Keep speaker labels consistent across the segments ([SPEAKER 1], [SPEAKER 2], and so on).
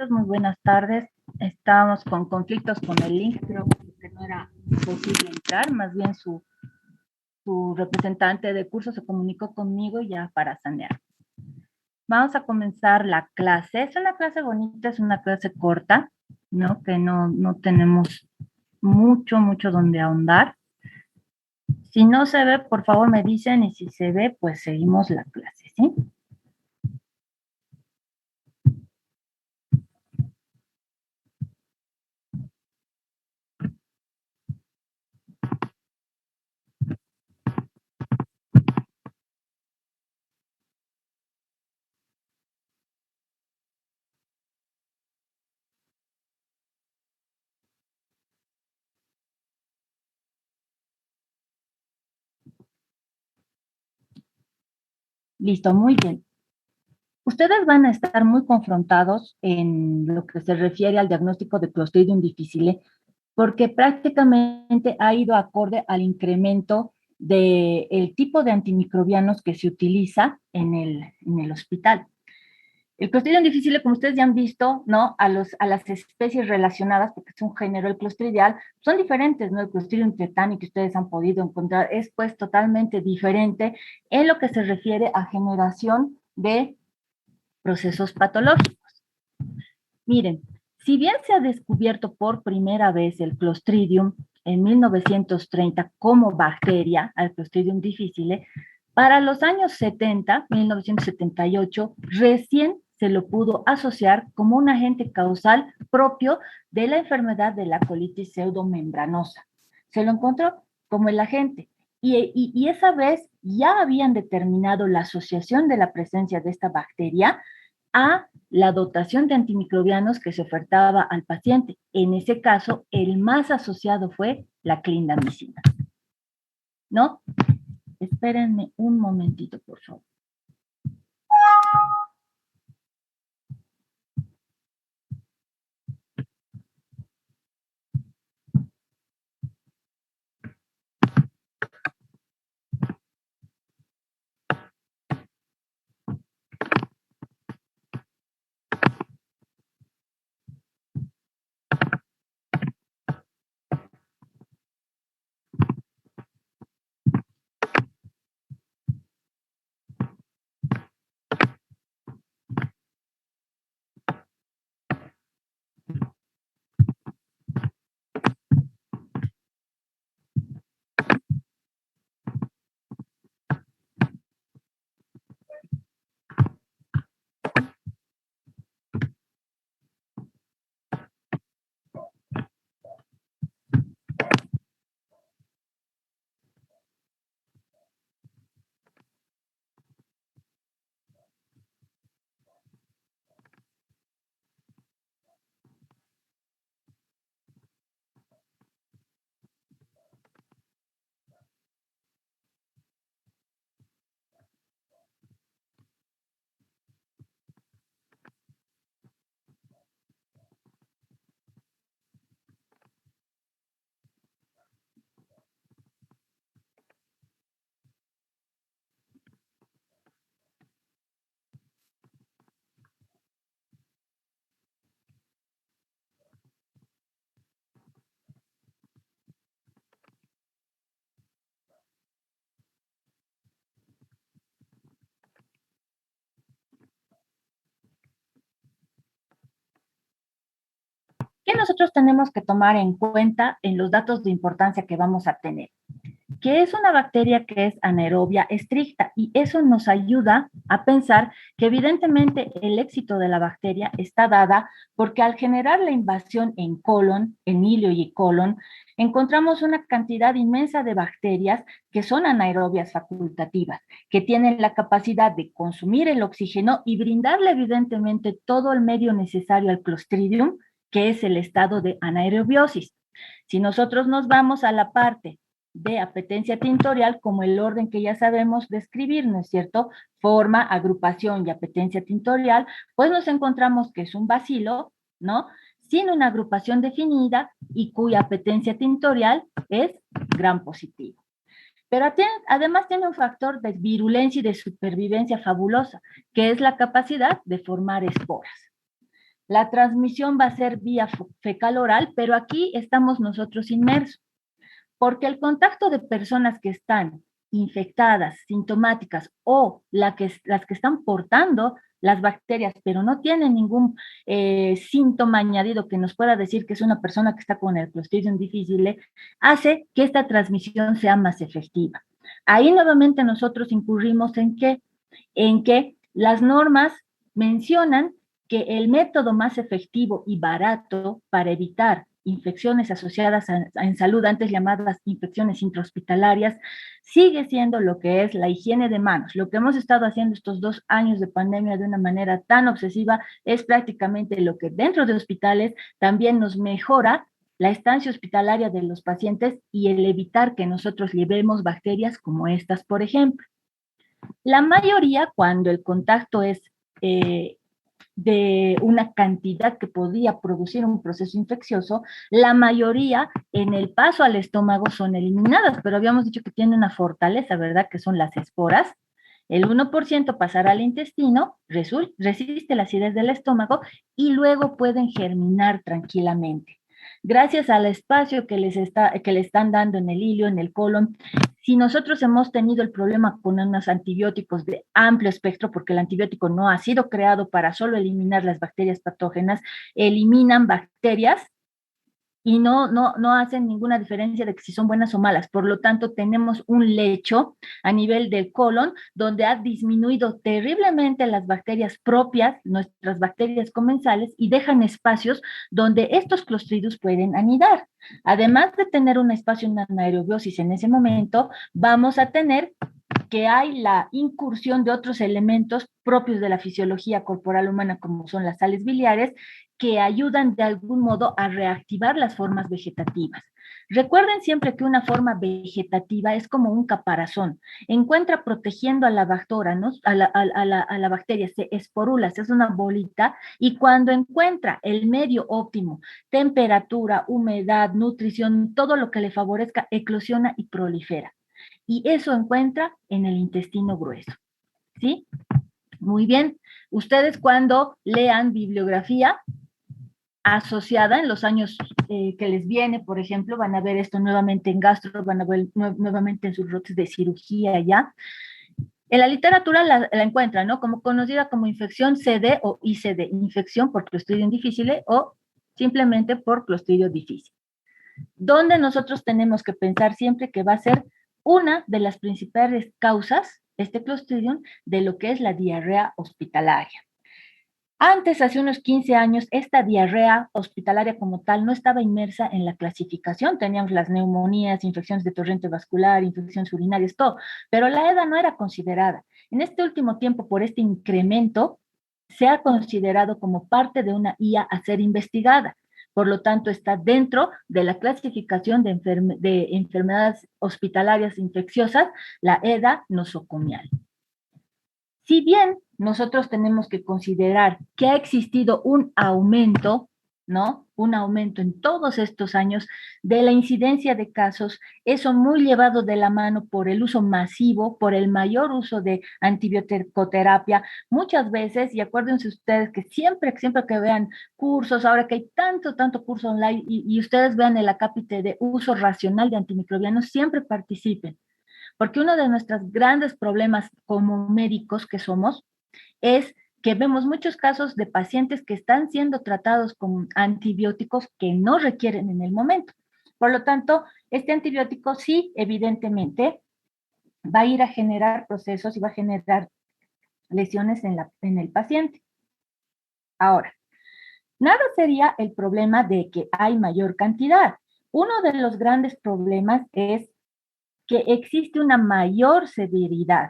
[SPEAKER 1] Muy buenas tardes. Estábamos con conflictos con el link, creo que no era posible entrar, más bien su representante de curso se comunicó conmigo ya para sanear. Vamos a comenzar la clase. Es una clase bonita, es una clase corta, ¿no? Que no tenemos mucho donde ahondar. Si no se ve, por favor me dicen, y si se ve, pues seguimos la clase, ¿sí? Listo, muy bien. Ustedes van a estar muy confrontados en lo que se refiere al diagnóstico de Clostridium difficile, porque prácticamente ha ido acorde al incremento del tipo de antimicrobianos que se utiliza en el hospital. El Clostridium difficile, como ustedes ya han visto, ¿no? A las especies relacionadas, porque es un género, el clostridial, son diferentes, ¿no? El Clostridium tetani que ustedes han podido encontrar es pues totalmente diferente en lo que se refiere a generación de procesos patológicos. Miren, si bien se ha descubierto por primera vez el Clostridium en 1930 como bacteria, al Clostridium difficile, para los años 70, 1978, recién se lo pudo asociar como un agente causal propio de la enfermedad de la colitis pseudomembranosa. Se lo encontró como el agente. Y esa vez ya habían determinado la asociación de la presencia de esta bacteria a la dotación de antimicrobianos que se ofertaba al paciente. En ese caso, el más asociado fue la clindamicina. ¿No? Espérenme un momentito, por favor. ¿Qué nosotros tenemos que tomar en cuenta en los datos de importancia que vamos a tener? Que es una bacteria que es anaerobia estricta y eso nos ayuda a pensar que evidentemente el éxito de la bacteria está dada porque al generar la invasión en colon, en ilio y colon, encontramos una cantidad inmensa de bacterias que son anaerobias facultativas, que tienen la capacidad de consumir el oxígeno y brindarle evidentemente todo el medio necesario al Clostridium, que es el estado de anaerobiosis. Si nosotros nos vamos a la parte de apetencia tintorial, como el orden que ya sabemos describir, ¿no es cierto? Forma, agrupación y apetencia tintorial, pues nos encontramos que es un bacilo, ¿no? Sin una agrupación definida y cuya apetencia tintorial es gram positivo. Pero además tiene un factor de virulencia y de supervivencia fabulosa, que es la capacidad de formar esporas. la transmisión va a ser vía fecal oral, pero aquí estamos nosotros inmersos, porque el contacto de personas que están infectadas, sintomáticas o las que están portando las bacterias, pero no tienen ningún síntoma añadido que nos pueda decir que es una persona que está con el Clostridium difficile, hace que esta transmisión sea más efectiva. Ahí nuevamente nosotros incurrimos en que las normas mencionan que el método más efectivo y barato para evitar infecciones asociadas en salud, antes llamadas infecciones intrahospitalarias, sigue siendo lo que es la higiene de manos. Lo que hemos estado haciendo estos 2 años de pandemia de una manera tan obsesiva es prácticamente lo que dentro de hospitales también nos mejora la estancia hospitalaria de los pacientes y el evitar que nosotros llevemos bacterias como estas, por ejemplo. La mayoría, cuando el contacto es de una cantidad que podía producir un proceso infeccioso, la mayoría en el paso al estómago son eliminadas, pero habíamos dicho que tiene una fortaleza, ¿verdad? Que son las esporas. El 1% pasará al intestino, resiste la acidez del estómago y luego pueden germinar tranquilamente. Gracias al espacio que le están dando en el ilio, en el colon, si nosotros hemos tenido el problema con unos antibióticos de amplio espectro, porque el antibiótico no ha sido creado para solo eliminar las bacterias patógenas, eliminan bacterias y no hacen ninguna diferencia de que si son buenas o malas. Por lo tanto, tenemos un lecho a nivel del colon donde ha disminuido terriblemente las bacterias propias, nuestras bacterias comensales, y dejan espacios donde estos clostridios pueden anidar. Además de tener un espacio en anaerobiosis en ese momento, vamos a tener que hay la incursión de otros elementos propios de la fisiología corporal humana, como son las sales biliares, que ayudan de algún modo a reactivar las formas vegetativas. Recuerden siempre que una forma vegetativa es como un caparazón. Encuentra protegiendo a la bacteria, ¿no? a la bacteria, se esporula, se hace una bolita, y cuando encuentra el medio óptimo, temperatura, humedad, nutrición, todo lo que le favorezca, eclosiona y prolifera. Y eso encuentra en el intestino grueso. ¿Sí? Muy bien. Ustedes cuando lean bibliografía asociada en los años que les viene, por ejemplo, van a ver esto nuevamente en gastro, van a ver nuevamente en sus brotes de cirugía ya. En la literatura la encuentran, ¿no? Como conocida como infección CD o ICD, infección por Clostridium difficile o simplemente por Clostridio difficile. Donde nosotros tenemos que pensar siempre que va a ser una de las principales causas, este Clostridium, de lo que es la diarrea hospitalaria. Antes, hace unos 15 años, esta diarrea hospitalaria como tal no estaba inmersa en la clasificación. Teníamos las neumonías, infecciones de torrente vascular, infecciones urinarias, todo, pero la EDA no era considerada. En este último tiempo, por este incremento, se ha considerado como parte de una IA a ser investigada. Por lo tanto, está dentro de la clasificación de enfermedades hospitalarias infecciosas, la EDA nosocomial. Si bien nosotros tenemos que considerar que ha existido un aumento, ¿no? Un aumento en todos estos años de la incidencia de casos, eso muy llevado de la mano por el uso masivo, por el mayor uso de antibioticoterapia. Muchas veces, y acuérdense ustedes que siempre que vean cursos, ahora que hay tanto curso online, y ustedes vean el acápite de uso racional de antimicrobianos, siempre participen. Porque uno de nuestros grandes problemas como médicos que somos es que vemos muchos casos de pacientes que están siendo tratados con antibióticos que no requieren en el momento. Por lo tanto, este antibiótico sí, evidentemente, va a ir a generar procesos y va a generar lesiones en el paciente. Ahora, nada sería el problema de que hay mayor cantidad. Uno de los grandes problemas es que existe una mayor severidad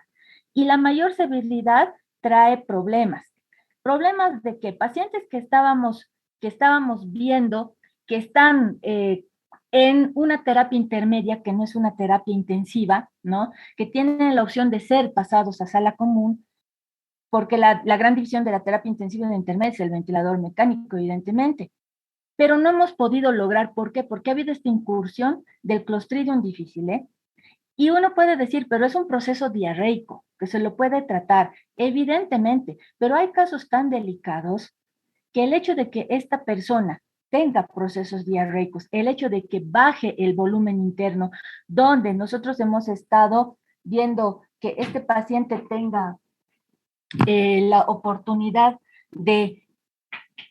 [SPEAKER 1] y la mayor severidad trae problemas. Problemas de que pacientes que estábamos viendo que están en una terapia intermedia, que no es una terapia intensiva, ¿no? Que tienen la opción de ser pasados a sala común, porque la gran división de la terapia intensiva y la intermedia es el ventilador mecánico, evidentemente. Pero no hemos podido lograr, ¿por qué? Porque ha habido esta incursión del Clostridium difficile, y uno puede decir, pero es un proceso diarreico, que se lo puede tratar, evidentemente, pero hay casos tan delicados que el hecho de que esta persona tenga procesos diarreicos, el hecho de que baje el volumen interno, donde nosotros hemos estado viendo que este paciente tenga la oportunidad de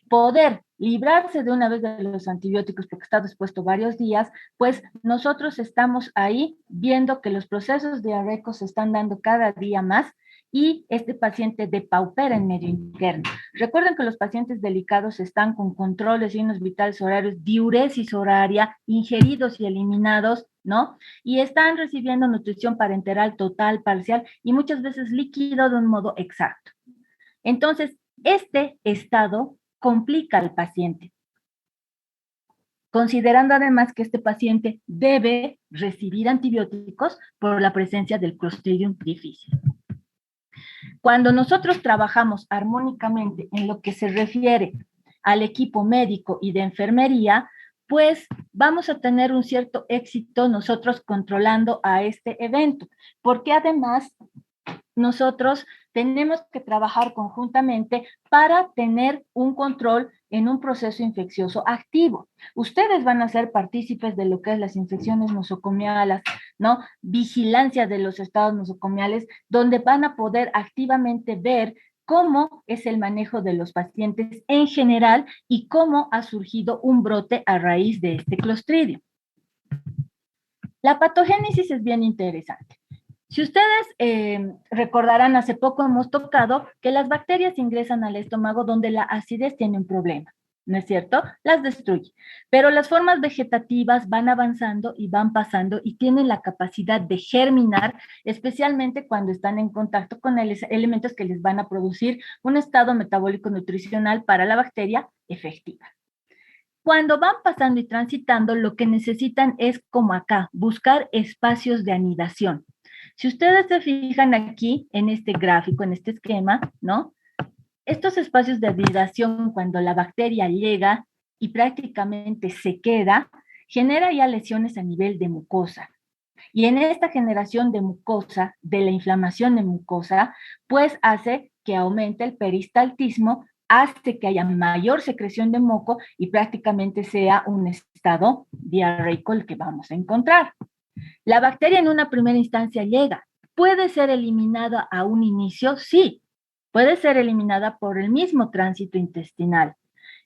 [SPEAKER 1] poder librarse de una vez de los antibióticos porque está expuesto varios días, pues nosotros estamos ahí viendo que los procesos diarreicos se están dando cada día más y este paciente depaupera en medio interno. Recuerden que los pacientes delicados están con controles, signos vitales horarios, diuresis horaria, ingeridos y eliminados, ¿no? Y están recibiendo nutrición parenteral total, parcial y muchas veces líquido de un modo exacto. Entonces, este estado complica al paciente, considerando además que este paciente debe recibir antibióticos por la presencia del Clostridium difficile. Cuando nosotros trabajamos armónicamente en lo que se refiere al equipo médico y de enfermería, pues vamos a tener un cierto éxito nosotros controlando a este evento, porque además nosotros tenemos que trabajar conjuntamente para tener un control en un proceso infeccioso activo. Ustedes van a ser partícipes de lo que es las infecciones nosocomiales, ¿no? Vigilancia de los estados nosocomiales, donde van a poder activamente ver cómo es el manejo de los pacientes en general y cómo ha surgido un brote a raíz de este Clostridium. La patogénesis es bien interesante. Si ustedes recordarán, hace poco hemos tocado que las bacterias ingresan al estómago donde la acidez tiene un problema, ¿no es cierto? Las destruye. Pero las formas vegetativas van avanzando y van pasando y tienen la capacidad de germinar, especialmente cuando están en contacto con elementos que les van a producir un estado metabólico nutricional para la bacteria efectiva. Cuando van pasando y transitando, lo que necesitan es, como acá, buscar espacios de anidación. Si ustedes se fijan aquí en este gráfico, en este esquema, ¿no? Estos espacios de anidación, cuando la bacteria llega y prácticamente se queda, genera ya lesiones a nivel de mucosa. Y en esta generación de mucosa, de la inflamación de mucosa, pues hace que aumente el peristaltismo, hace que haya mayor secreción de moco y prácticamente sea un estado diarreico el que vamos a encontrar. La bacteria en una primera instancia llega. ¿Puede ser eliminada a un inicio? Sí. Puede ser eliminada por el mismo tránsito intestinal.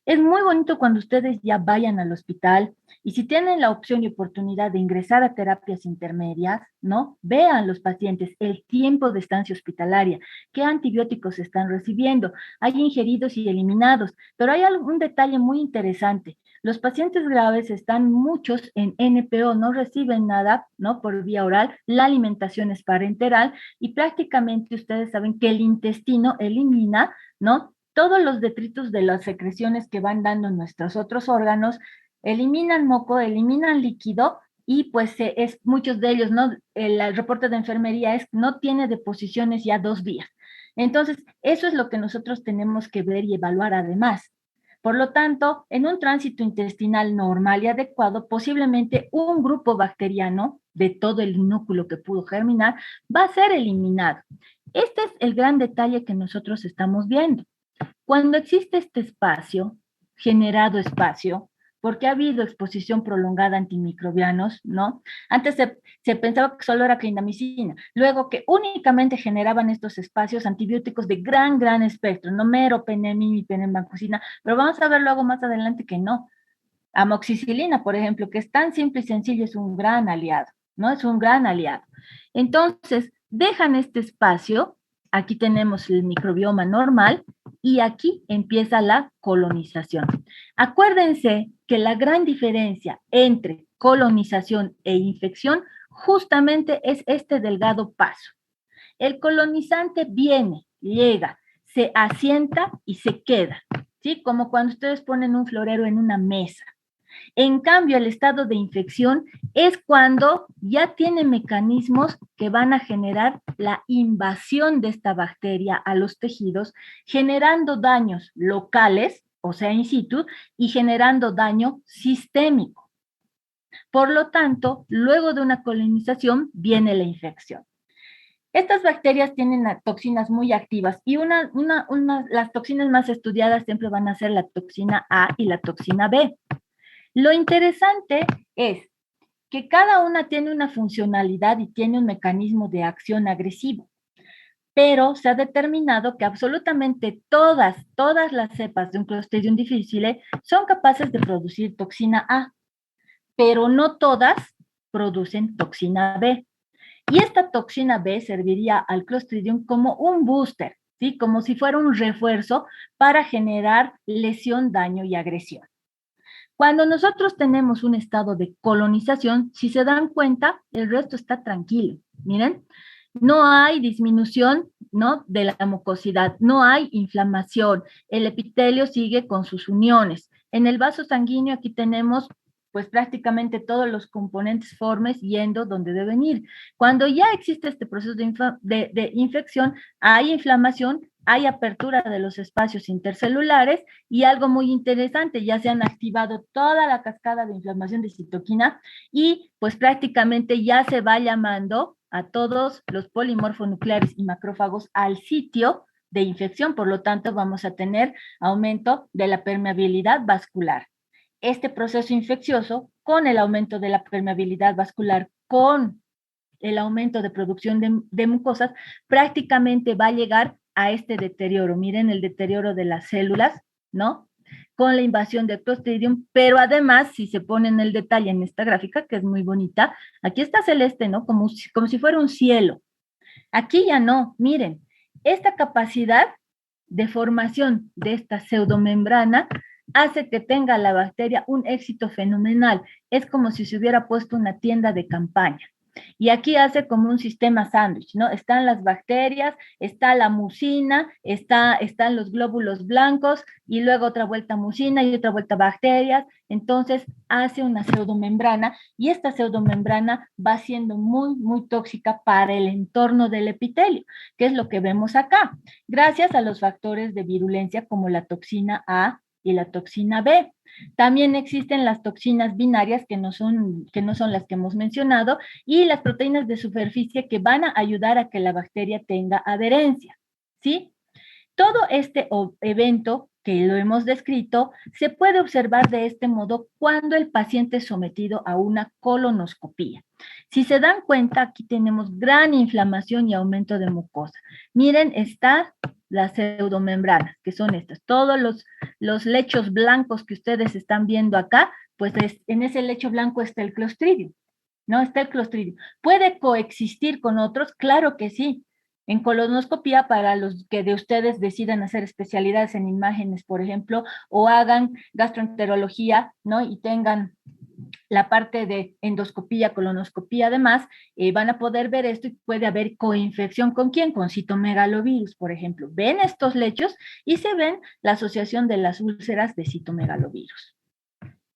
[SPEAKER 1] Es muy bonito cuando ustedes ya vayan al hospital y si tienen la opción y oportunidad de ingresar a terapias intermedias, ¿no? Vean los pacientes el tiempo de estancia hospitalaria, qué antibióticos están recibiendo, hay ingeridos y eliminados, pero hay un detalle muy interesante. Los pacientes graves están muchos en NPO, no reciben nada, ¿no? Por vía oral, la alimentación es parenteral y prácticamente ustedes saben que el intestino elimina, ¿no? Todos los detritos de las secreciones que van dando nuestros otros órganos, eliminan moco, eliminan líquido y pues muchos de ellos, ¿no? El reporte de enfermería es no tiene deposiciones ya 2 días. Entonces, eso es lo que nosotros tenemos que ver y evaluar además. Por lo tanto, en un tránsito intestinal normal y adecuado, posiblemente un grupo bacteriano de todo el núcleo que pudo germinar va a ser eliminado. Este es el gran detalle que nosotros estamos viendo. Cuando existe este espacio, generado espacio, porque ha habido exposición prolongada a antimicrobianos, ¿no? Antes se pensaba que solo era clindamicina, luego que únicamente generaban estos espacios antibióticos de gran espectro, no meropenem, penemvancomicina, pero vamos a ver luego más adelante que no. Amoxicilina, por ejemplo, que es tan simple y sencillo, es un gran aliado, ¿no? Es un gran aliado. Entonces, dejan este espacio, aquí tenemos el microbioma normal, y aquí empieza la colonización. Acuérdense que la gran diferencia entre colonización e infección justamente es este delgado paso. El colonizante viene, llega, se asienta y se queda, ¿sí? Como cuando ustedes ponen un florero en una mesa. En cambio, el estado de infección es cuando ya tiene mecanismos que van a generar la invasión de esta bacteria a los tejidos, generando daños locales, o sea, in situ, y generando daño sistémico. Por lo tanto, luego de una colonización viene la infección. Estas bacterias tienen toxinas muy activas y las toxinas más estudiadas siempre van a ser la toxina A y la toxina B. Lo interesante es que cada una tiene una funcionalidad y tiene un mecanismo de acción agresivo, pero se ha determinado que absolutamente todas las cepas de un Clostridium difficile son capaces de producir toxina A, pero no todas producen toxina B. Y esta toxina B serviría al Clostridium como un booster, ¿sí? Como si fuera un refuerzo para generar lesión, daño y agresión. Cuando nosotros tenemos un estado de colonización, si se dan cuenta, el resto está tranquilo. Miren, no hay disminución, ¿no?, de la mucosidad, no hay inflamación, el epitelio sigue con sus uniones. En el vaso sanguíneo aquí tenemos pues prácticamente todos los componentes formes yendo donde deben ir. Cuando ya existe este proceso de infección, hay inflamación, hay apertura de los espacios intercelulares y algo muy interesante, ya se han activado toda la cascada de inflamación de citoquina y pues prácticamente ya se va llamando a todos los polimorfonucleares y macrófagos al sitio de infección, por lo tanto vamos a tener aumento de la permeabilidad vascular. Este proceso infeccioso, con el aumento de la permeabilidad vascular, con el aumento de producción de mucosas, prácticamente va a llegar a este deterioro. Miren el deterioro de las células, ¿no? Con la invasión de Clostridium, pero además, si se pone en el detalle en esta gráfica, que es muy bonita, aquí está celeste, ¿no? Como si fuera un cielo. Aquí ya no, miren, esta capacidad de formación de esta pseudomembrana hace que tenga la bacteria un éxito fenomenal. Es como si se hubiera puesto una tienda de campaña. Y aquí hace como un sistema sándwich, ¿no? Están las bacterias, está la mucina, están los glóbulos blancos y luego otra vuelta mucina y otra vuelta bacterias. Entonces hace una pseudomembrana y esta pseudomembrana va siendo muy, muy tóxica para el entorno del epitelio, que es lo que vemos acá, gracias a los factores de virulencia como la toxina A y la toxina B. También existen las toxinas binarias que no son las que hemos mencionado y las proteínas de superficie que van a ayudar a que la bacteria tenga adherencia, ¿sí? Todo este evento que lo hemos descrito se puede observar de este modo cuando el paciente es sometido a una colonoscopía. Si se dan cuenta, aquí tenemos gran inflamación y aumento de mucosa. Miren, está las pseudomembranas, que son estas. Todos los lechos blancos que ustedes están viendo acá, pues en ese lecho blanco está el Clostridium, ¿no? Está el Clostridium. ¿Puede coexistir con otros? Claro que sí. En colonoscopía, para los que de ustedes decidan hacer especialidades en imágenes, por ejemplo, o hagan gastroenterología, ¿no? Y tengan la parte de endoscopía, colonoscopía, además, van a poder ver esto y puede haber coinfección. ¿Con quién? Con citomegalovirus, por ejemplo. Ven estos lechos y se ven la asociación de las úlceras de citomegalovirus.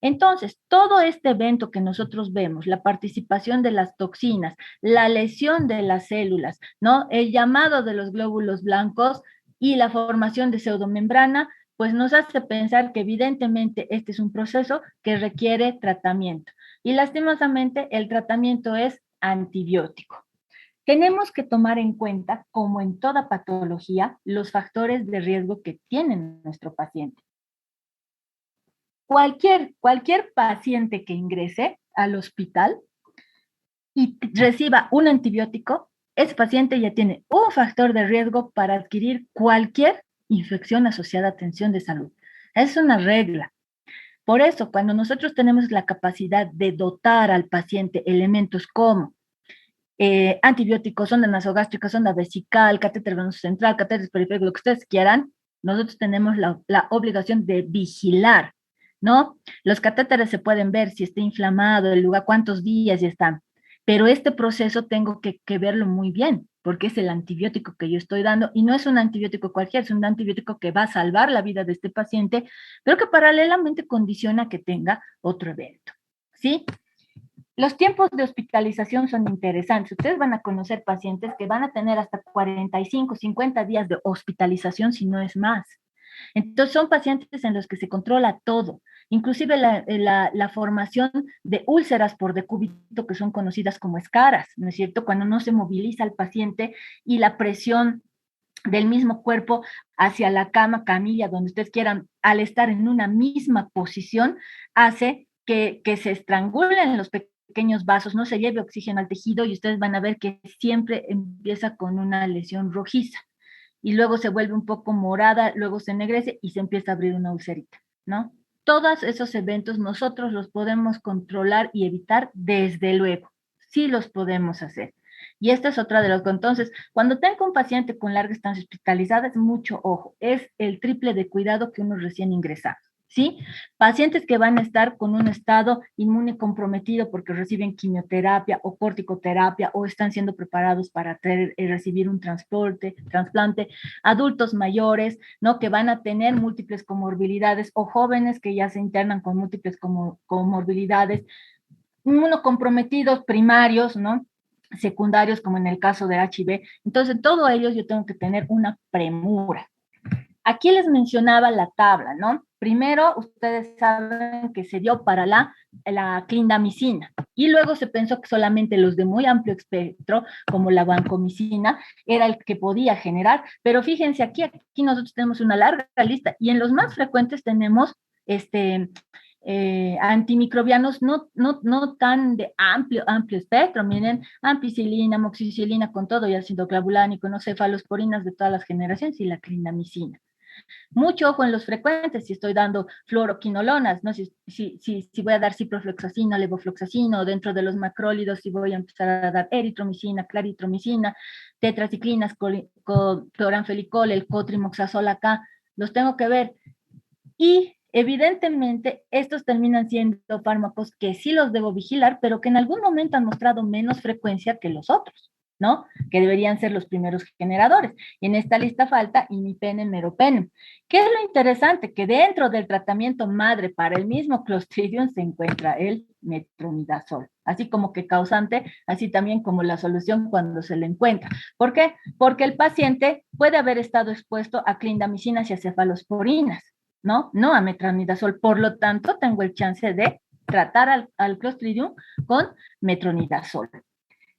[SPEAKER 1] Entonces, todo este evento que nosotros vemos, la participación de las toxinas, la lesión de las células, ¿no? El llamado de los glóbulos blancos y la formación de pseudomembrana, pues nos hace pensar que evidentemente este es un proceso que requiere tratamiento. Y lastimosamente el tratamiento es antibiótico. Tenemos que tomar en cuenta, como en toda patología, los factores de riesgo que tiene nuestro paciente. Cualquier paciente que ingrese al hospital y reciba un antibiótico, ese paciente ya tiene un factor de riesgo para adquirir cualquier infección asociada a atención de salud. Es una regla. Por eso, cuando nosotros tenemos la capacidad de dotar al paciente elementos como antibióticos, sonda nasogástrica, sonda vesical, catéter venoso central, catéter periférico, lo que ustedes quieran, nosotros tenemos la obligación de vigilar, ¿no? Los catéteres se pueden ver si está inflamado, el lugar, cuántos días ya están, pero este proceso tengo que verlo muy bien, porque es el antibiótico que yo estoy dando y no es un antibiótico cualquiera, es un antibiótico que va a salvar la vida de este paciente, pero que paralelamente condiciona que tenga otro evento, ¿sí? Los tiempos de hospitalización son interesantes. Ustedes van a conocer pacientes que van a tener hasta 45, 50 días de hospitalización, si no es más. Entonces son pacientes en los que se controla todo, inclusive la formación de úlceras por decúbito que son conocidas como escaras, ¿no es cierto? Cuando no se moviliza al paciente y la presión del mismo cuerpo hacia la cama, camilla, donde ustedes quieran, al estar en una misma posición, hace que se estrangulen los pequeños vasos, no se lleve oxígeno al tejido y ustedes van a ver que siempre empieza con una lesión rojiza y luego se vuelve un poco morada, luego se ennegrece y se empieza a abrir una ulcerita, ¿no? Todos esos eventos nosotros los podemos controlar y evitar desde luego, sí los podemos hacer. Y esta es otra de los que entonces, cuando tengo un paciente con larga estancia hospitalizada, es mucho ojo, es el triple de cuidado que uno recién ingresado. ¿Sí? Pacientes que van a estar con un estado inmune comprometido porque reciben quimioterapia o corticoterapia o están siendo preparados para recibir un trasplante, adultos mayores, ¿no? Que van a tener múltiples comorbilidades o jóvenes que ya se internan con múltiples comorbilidades, inmunocomprometidos primarios, ¿no? Secundarios, como en el caso de HIV. Entonces, todos ellos yo tengo que tener una premura. Aquí les mencionaba la tabla, ¿no? Primero, ustedes saben que se dio para la clindamicina y luego se pensó que solamente los de muy amplio espectro, como la vancomicina, era el que podía generar, pero fíjense aquí nosotros tenemos una larga lista y en los más frecuentes tenemos antimicrobianos no tan de amplio espectro, miren, ampicilina, moxicilina con todo, y ácido clavulánico, no cefalosporinas de todas las generaciones y la clindamicina. Mucho ojo en los frecuentes, si estoy dando fluoroquinolonas, ¿no? Si voy a dar ciprofloxacina, levofloxacina, o dentro de los macrólidos, si voy a empezar a dar eritromicina, claritromicina, tetraciclinas, cloranfelicol, el cotrimoxazol acá, los tengo que ver. Y evidentemente estos terminan siendo fármacos que sí los debo vigilar, pero que en algún momento han mostrado menos frecuencia que los otros, ¿no? Que deberían ser los primeros generadores. Y en esta lista falta imipenem, meropenem. ¿Qué es lo interesante? Que dentro del tratamiento madre para el mismo Clostridium se encuentra el metronidazol, así como que causante, así también como la solución cuando se le encuentra. ¿Por qué? Porque el paciente puede haber estado expuesto a clindamicinas y a cefalosporinas, ¿no? No a metronidazol. Por lo tanto, tengo el chance de tratar al Clostridium con metronidazol.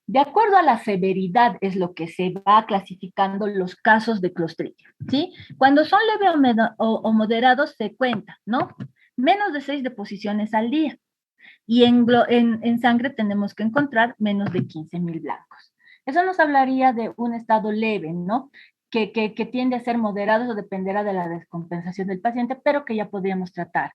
[SPEAKER 1] De acuerdo a la severidad es lo que se va clasificando los casos de Clostridium, ¿sí? Cuando son leve o moderados se cuenta, ¿no? Menos de 6 deposiciones al día. Y en sangre tenemos que encontrar menos de 15,000 blancos. Eso nos hablaría de un estado leve, ¿no? Que tiende a ser moderado o dependerá de la descompensación del paciente, pero que ya podríamos tratar.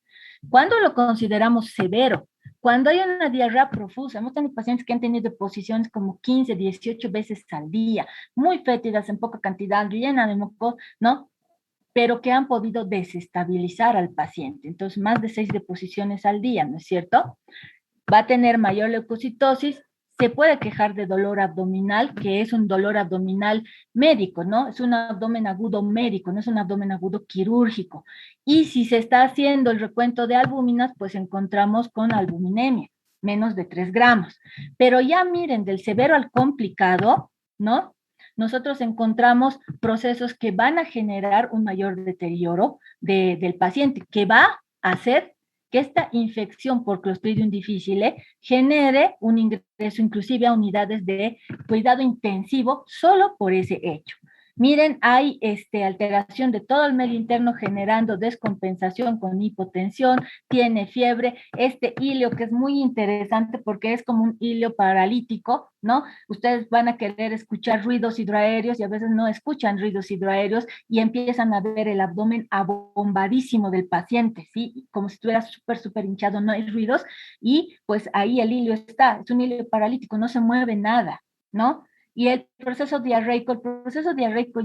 [SPEAKER 1] ¿Cuándo lo consideramos severo? Cuando hay una diarrea profusa, hemos tenido pacientes que han tenido deposiciones como 15, 18 veces al día, muy fétidas en poca cantidad, llena de moco, ¿no? Pero que han podido desestabilizar al paciente. Entonces, más de 6 deposiciones al día, ¿no es cierto? Va a tener mayor leucocitosis, se puede quejar de dolor abdominal, que es un dolor abdominal médico, ¿no? Es un abdomen agudo médico, no es un abdomen agudo quirúrgico. Y si se está haciendo el recuento de albúminas, pues encontramos con albuminemia, menos de 3 gramos. Pero ya miren, del severo al complicado, ¿no? Nosotros encontramos procesos que van a generar un mayor deterioro del paciente, que va a hacer que esta infección por Clostridium difficile genere un ingreso inclusive a unidades de cuidado intensivo solo por ese hecho. Miren, hay alteración de todo el medio interno generando descompensación con hipotensión, tiene fiebre, este hilo que es muy interesante porque es como un hilo paralítico, ¿no? Ustedes van a querer escuchar ruidos hidroaéreos y a veces no escuchan ruidos hidroaéreos y empiezan a ver el abdomen abombadísimo del paciente, ¿sí? Como si estuviera súper hinchado, no hay ruidos y pues ahí el hilo está, es un hilo paralítico, no se mueve nada, ¿no? Y el proceso diarreico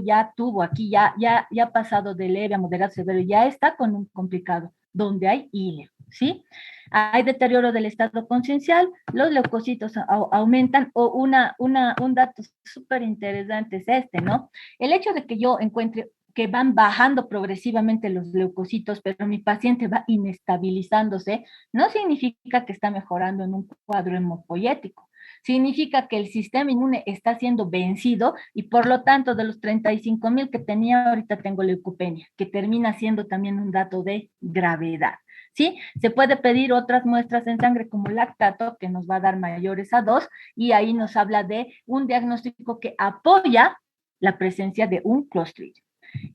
[SPEAKER 1] ya tuvo aquí, ya ha pasado de leve a moderado severo, ya está con un complicado, donde hay hilo, ¿sí? Hay deterioro del estado conciencial, los leucocitos aumentan, o un dato súper interesante es ¿no? El hecho de que yo encuentre que van bajando progresivamente los leucocitos, pero mi paciente va inestabilizándose, no significa que está mejorando en un cuadro hemopoyético. significa que el sistema inmune está siendo vencido y por lo tanto de los 35,000 que tenía, ahorita tengo leucopenia, que termina siendo también un dato de gravedad. ¿Sí? Se puede pedir otras muestras en sangre como lactato, que nos va a dar mayores a 2, y ahí nos habla de un diagnóstico que apoya la presencia de un Clostridium.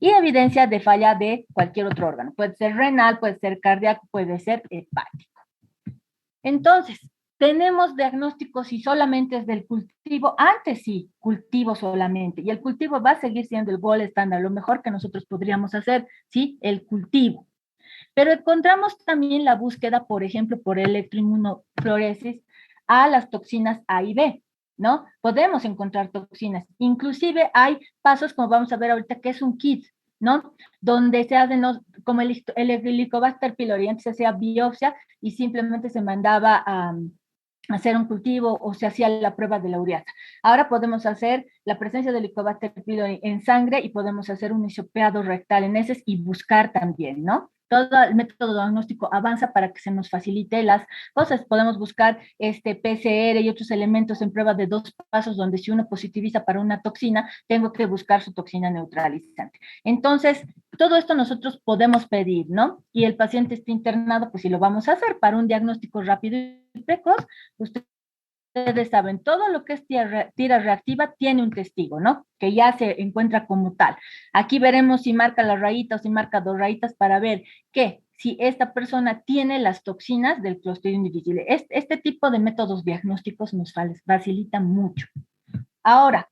[SPEAKER 1] Y evidencia de falla de cualquier otro órgano. Puede ser renal, puede ser cardíaco, puede ser hepático. Entonces, tenemos diagnósticos si solamente es del cultivo. Antes sí, cultivo solamente. Y el cultivo va a seguir siendo el gold estándar, lo mejor que nosotros podríamos hacer, ¿sí? El cultivo. Pero encontramos también la búsqueda, por ejemplo, por electroinmunofluoresis a las toxinas A y B, ¿no? Podemos encontrar toxinas. Inclusive hay pasos, como vamos a ver ahorita, que es un kit, ¿no? Donde se hacen como el Helicobacter pylori, antes se hacía biopsia y simplemente se mandaba a hacer un cultivo o se hacía la prueba de la ureasa. Ahora podemos hacer la presencia del Helicobacter pylori en sangre y podemos hacer un hisopeado rectal en heces y buscar también, ¿no? Todo el método diagnóstico avanza para que se nos facilite las cosas. Podemos buscar PCR y otros elementos en prueba de 2 pasos, donde si uno positiviza para una toxina, tengo que buscar su toxina neutralizante. Entonces, todo esto nosotros podemos pedir, ¿no? Y el paciente está internado, pues si lo vamos a hacer para un diagnóstico rápido y precoz, ustedes saben, todo lo que es tira reactiva tiene un testigo, ¿no? Que ya se encuentra como tal. Aquí veremos si marca la rayita o si marca 2 rayitas para ver que si esta persona tiene las toxinas del Clostridium difficile. Este tipo de métodos diagnósticos nos facilita mucho. Ahora,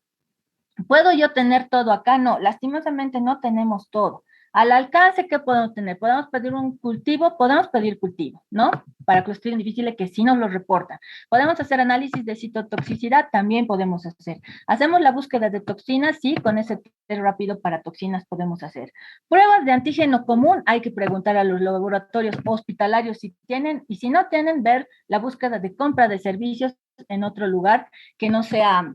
[SPEAKER 1] ¿puedo yo tener todo acá? No, lastimosamente no tenemos todo. Al alcance, ¿qué podemos tener? Podemos pedir un cultivo, podemos pedir cultivo, ¿no? Para Clostridium difficile, que sí nos lo reportan. Podemos hacer análisis de citotoxicidad, también podemos hacer. Hacemos la búsqueda de toxinas, sí, con ese test rápido para toxinas podemos hacer. Pruebas de antígeno común, hay que preguntar a los laboratorios hospitalarios si tienen, y si no tienen, ver la búsqueda de compra de servicios en otro lugar que no sea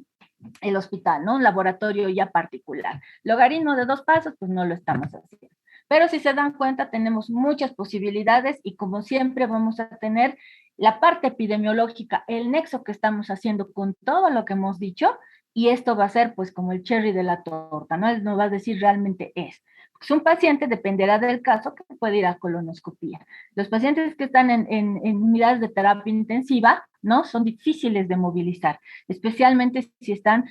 [SPEAKER 1] el hospital, ¿no? Un laboratorio ya particular. Logaritmo de 2 pasos, pues no lo estamos haciendo. Pero si se dan cuenta, tenemos muchas posibilidades y como siempre vamos a tener la parte epidemiológica, el nexo que estamos haciendo con todo lo que hemos dicho, y esto va a ser pues como el cherry de la torta, ¿no? Él nos va a decir realmente es. Pues un paciente dependerá del caso que puede ir a colonoscopía. Los pacientes que están en unidades de terapia intensiva, ¿no? Son difíciles de movilizar, especialmente si están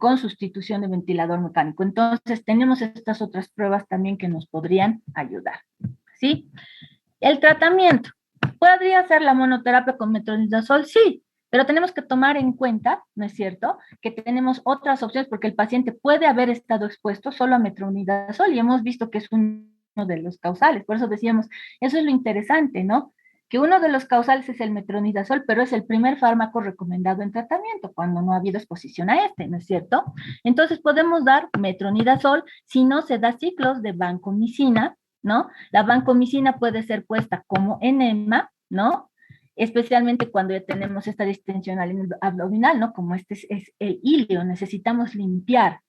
[SPEAKER 1] con sustitución de ventilador mecánico. Entonces, tenemos estas otras pruebas también que nos podrían ayudar, ¿sí? El tratamiento. ¿Podría ser la monoterapia con metronidazol? Sí, pero tenemos que tomar en cuenta, ¿no es cierto?, que tenemos otras opciones porque el paciente puede haber estado expuesto solo a metronidazol y hemos visto que es uno de los causales. Por eso decíamos, eso es lo interesante, ¿no? Que uno de los causales es el metronidazol, pero es el primer fármaco recomendado en tratamiento cuando no ha habido exposición a ¿no es cierto? Entonces podemos dar metronidazol si no se da ciclos de vancomicina, ¿no? La vancomicina puede ser puesta como enema, ¿no? Especialmente cuando ya tenemos esta distensión abdominal, ¿no? Como este es el ilio, necesitamos limpiar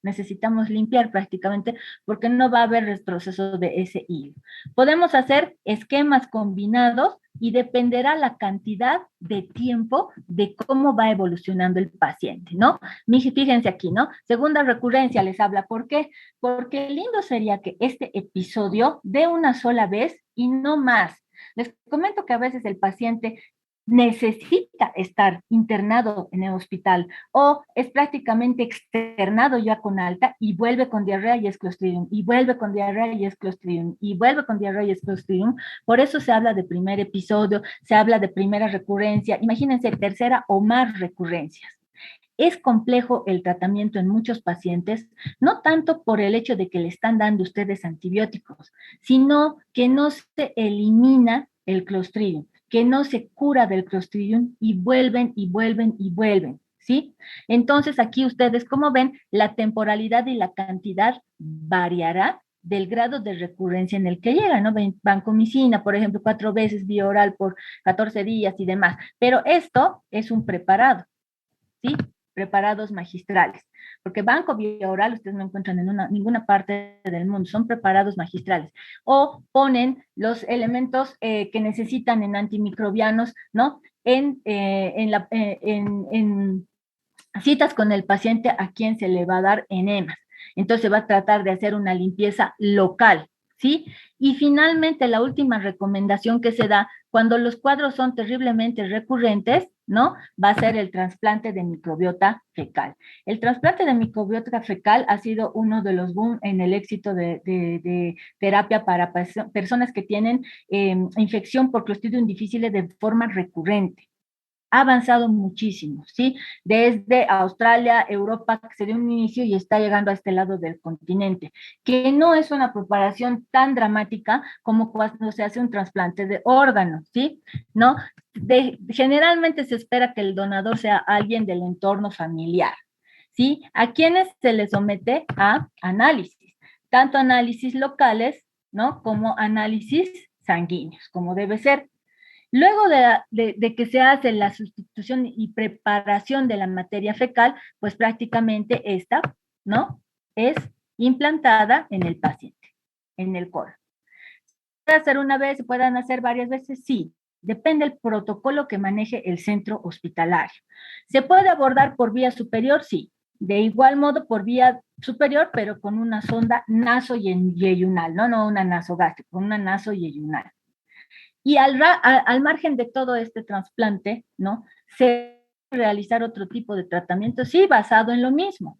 [SPEAKER 1] prácticamente porque no va a haber retroceso de ese ilio. Podemos hacer esquemas combinados y dependerá la cantidad de tiempo de cómo va evolucionando el paciente, ¿no? Fíjense aquí, ¿no? Segunda recurrencia les habla, ¿por qué? Porque lindo sería que este episodio de una sola vez y no más. Les comento que a veces el paciente necesita estar internado en el hospital o es prácticamente externado ya con alta y vuelve con diarrea y es Clostridium, y vuelve con diarrea y es Clostridium, y vuelve con diarrea y es Clostridium. Por eso se habla de primer episodio, se habla de primera recurrencia, imagínense tercera o más recurrencias. Es complejo el tratamiento en muchos pacientes, no tanto por el hecho de que le están dando ustedes antibióticos, sino que no se elimina el Clostridium, que no se cura del Clostridium y vuelven y vuelven y vuelven, ¿sí? Entonces aquí ustedes, como ven, la temporalidad y la cantidad variará del grado de recurrencia en el que llega, ¿no? Vancomicina, por ejemplo, 4 veces vía oral por 14 días y demás, pero esto es un preparado, ¿sí? Preparados magistrales, porque banco vía oral ustedes no encuentran en ninguna parte del mundo, son preparados magistrales, o ponen los elementos que necesitan en antimicrobianos, ¿no? en citas con el paciente a quien se le va a dar enemas. Entonces va a tratar de hacer una limpieza local, ¿sí? Y finalmente la última recomendación que se da cuando los cuadros son terriblemente recurrentes, ¿no? Va a ser el trasplante de microbiota fecal. El trasplante de microbiota fecal ha sido uno de los boom en el éxito de terapia para personas que tienen infección por Clostridium difficile de forma recurrente. Ha avanzado muchísimo, ¿sí? Desde Australia, Europa, que se dio un inicio y está llegando a este lado del continente, que no es una preparación tan dramática como cuando se hace un trasplante de órganos, ¿sí? ¿No? Generalmente se espera que el donador sea alguien del entorno familiar, ¿sí? A quienes se les somete a análisis, tanto análisis locales, ¿no? Como análisis sanguíneos, como debe ser. Luego de que se hace la sustitución y preparación de la materia fecal, pues prácticamente esta, ¿no? Es implantada en el paciente, en el colon. ¿Se puede hacer una vez, se pueden hacer varias veces? Sí, depende del protocolo que maneje el centro hospitalario. ¿Se puede abordar por vía superior? Sí. De igual modo por vía superior, pero con una sonda nasoyeyunal, no una nasogástrica, con una nasoyeyunal. Y al margen de todo este trasplante, ¿no? Se realizar otro tipo de tratamiento, sí, basado en lo mismo,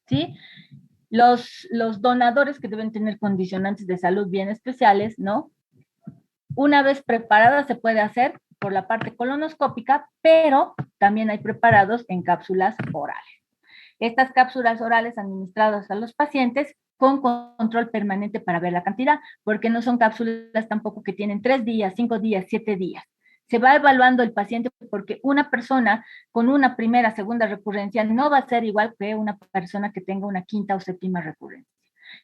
[SPEAKER 1] ¿sí? Los donadores que deben tener condicionantes de salud bien especiales, ¿no? Una vez preparada se puede hacer por la parte colonoscópica, pero también hay preparados en cápsulas orales. Estas cápsulas orales administradas a los pacientes con control permanente para ver la cantidad, porque no son cápsulas tampoco que tienen 3 días, 5 días, 7 días. Se va evaluando el paciente porque una persona con una primera, segunda recurrencia no va a ser igual que una persona que tenga una quinta o séptima recurrencia.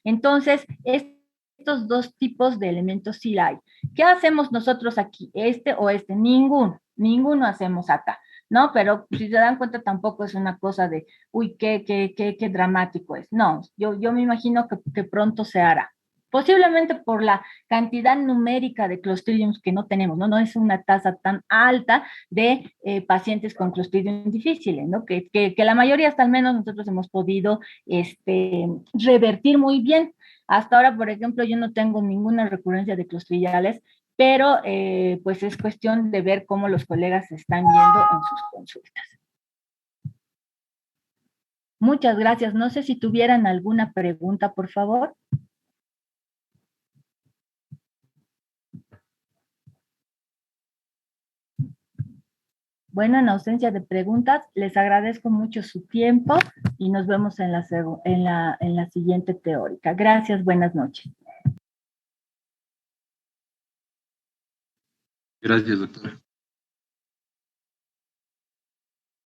[SPEAKER 1] Entonces, estos dos tipos de elementos sí hay. ¿Qué hacemos nosotros aquí? ¿Este o este? Ninguno hacemos acá. ¿No? Pero si se dan cuenta tampoco es una cosa de, uy, qué dramático es. No, yo me imagino que pronto se hará. Posiblemente por la cantidad numérica de Clostridium que no tenemos, ¿no? No es una tasa tan alta de pacientes con Clostridium difficile, ¿no? Que la mayoría, hasta al menos nosotros hemos podido revertir muy bien. Hasta ahora, por ejemplo, yo no tengo ninguna recurrencia de clostridiales, pero pues es cuestión de ver cómo los colegas se están viendo en sus consultas. Muchas gracias. No sé si tuvieran alguna pregunta, por favor. Bueno, en ausencia de preguntas, les agradezco mucho su tiempo y nos vemos en la siguiente teórica. Gracias, buenas noches.
[SPEAKER 2] Gracias, doctora.